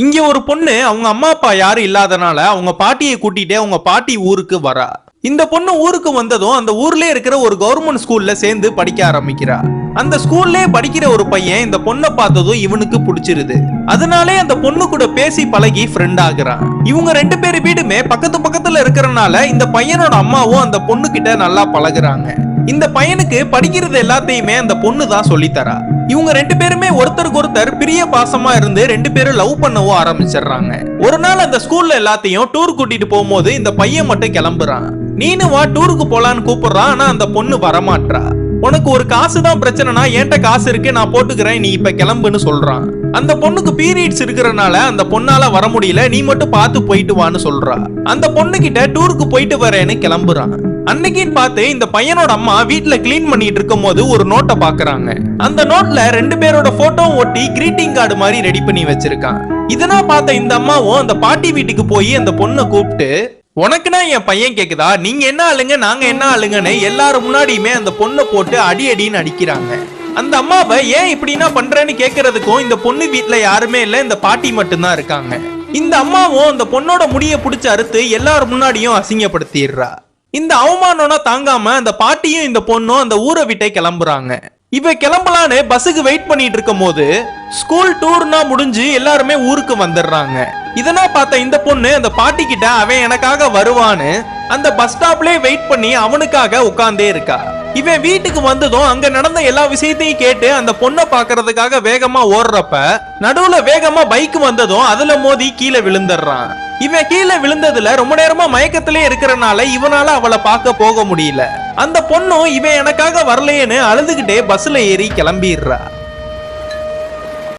இங்க ஒரு பொண்ணு அவங்க அம்மா அப்பா யாரும் இல்லாதனால அவங்க பாட்டியை கூட்டிட்டு அவங்க பாட்டி ஊருக்கு வரா. இந்த பொண்ணு ஊருக்கு வந்ததும் அந்த ஊர்ல இருக்கிற ஒரு கவர்மெண்ட் ஸ்கூல்ல சேர்ந்து படிக்க ஆரம்பிக்கிறா. அந்த ஸ்கூல்லே படிக்கிற ஒரு பையன் இந்த பொண்ணை பார்த்ததும் இவனுக்கு பிடிச்சிருது. அதனாலே அந்த பொண்ணு கூட பேசி பழகி ஃப்ரெண்ட் ஆகுறான். இவங்க ரெண்டு பேரு வீடுமே பக்கத்து பக்கத்துல இருக்கிறனால இந்த பையனோட அம்மாவும் அந்த பொண்ணு கிட்ட நல்லா பழகுறாங்க. இந்த பையனுக்கு படிக்கிறது எல்லாத்தையுமே அந்த பொண்ணு தான் சொல்லித்தரா. இவங்க ரெண்டு பேருமே ஒருத்தருக்கு ஒருத்தர் பிரிய பாசமா இருந்து ரெண்டு பேரும் லவ் பண்ணவும் ஆரம்பிச்சிடுறாங்க. ஒரு நாள் அந்த ஸ்கூல்ல எல்லாத்தையும் டூர் கூட்டிட்டு போகும்போது இந்த பையன் மட்டும் கிளம்புறான். நீனு வா டூருக்கு போலான்னு கூப்பிடுறான். ஆனா அந்த பொண்ணு வரமாட்டா. உனக்கு ஒரு காசு தான் பிரச்சனைனா என்கிட்ட காசு இருக்கு, நான் போட்டுக்கிறேன், நீ இப்ப கிளம்புன்னு சொல்றான். அந்த பொண்ணுக்கு பீரியட்ஸ் இருக்கிறனால அந்த பொண்ணால வர முடியல, நீ மட்டும் பார்த்து போயிட்டு வான்னு சொல்றா. அந்த பொண்ணு கிட்ட டூருக்கு போயிட்டு வரேன்னு கிளம்புறான். அன்னைக்குன்னு பார்த்து இந்த பையனோட அம்மா வீட்டுல கிளீன் பண்ணிட்டு இருக்கும் போது ஒரு நோட்டை பாக்குறாங்க. அந்த நோட்ல ரெண்டு பேரோட போட்டோ ஒட்டி கிரீட்டிங் கார்டு மாதிரி ரெடி பண்ணி வச்சிருக்கான். இதெல்லாம் பார்த்த இந்த அம்மாவும் அந்த பாட்டி வீட்டுக்கு போய் அந்த பொண்ணை கூப்பிட்டு, உனக்குனா என் பையன் கேக்குதா, நீங்க என்ன ஆளுங்க நாங்க என்ன ஆளுங்கன்னு எல்லாரும் முன்னாடியுமே அந்த பொண்ணை போட்டு அடி அடின்னு அடிக்கிறாங்க. அந்த அம்மாவை ஏன் இப்படின்னா பண்றேன்னு கேக்குறதுக்கும் இந்த பொண்ணு வீட்டுல யாருமே இல்ல, இந்த பாட்டி மட்டும்தான் இருக்காங்க. இந்த அம்மாவும் அந்த பொண்ணோட முடிய பிடிச்சு அறுத்து எல்லாரும் முன்னாடியும் அசிங்கப்படுத்திடுறா. இந்த அவமானம்னா தாங்காம அந்த பாட்டியும் இந்த பொண்ணும் அந்த ஊரை விட்டே கிளம்புறாங்க. இவ கிளம்பலான்னு பஸ்ஸுக்கு வெயிட் பண்ணிட்டு இருக்கும் போது ஸ்கூல் டூர்னா முடிஞ்சு எல்லாருமே ஊருக்கு வந்துடுறாங்க. இதெல்லாம் பார்த்த இந்த பொண்ணு அந்த பாட்டி கிட்ட அவன் எனக்காக வருவான்னு அந்த பஸ் ஸ்டாப்லயே வெயிட் பண்ணி அவனுக்காக உட்கார்ந்தே இருக்கா. இவன் வீட்டுக்கு வந்ததும் அங்க நடந்த எல்லா விஷயத்தையும் கேட்டு அந்த பொண்ணை பாக்குறதுக்காக வேகமா ஓடுறப்ப நடுவுல வேகமா பைக் வந்ததும் அதுல மோதி கீழே விழுந்துடுறான். இவன் கீழே விழுந்ததுல ரொம்ப நேரமா மயக்கத்திலே இருக்கிறனால இவனால அவளை பார்க்க போக முடியல. அந்த பொண்ணும் இவன் எனக்காக வரலையேன்னு அழுதுகிட்டே பஸ்ல ஏறி கிளம்பிடுறா.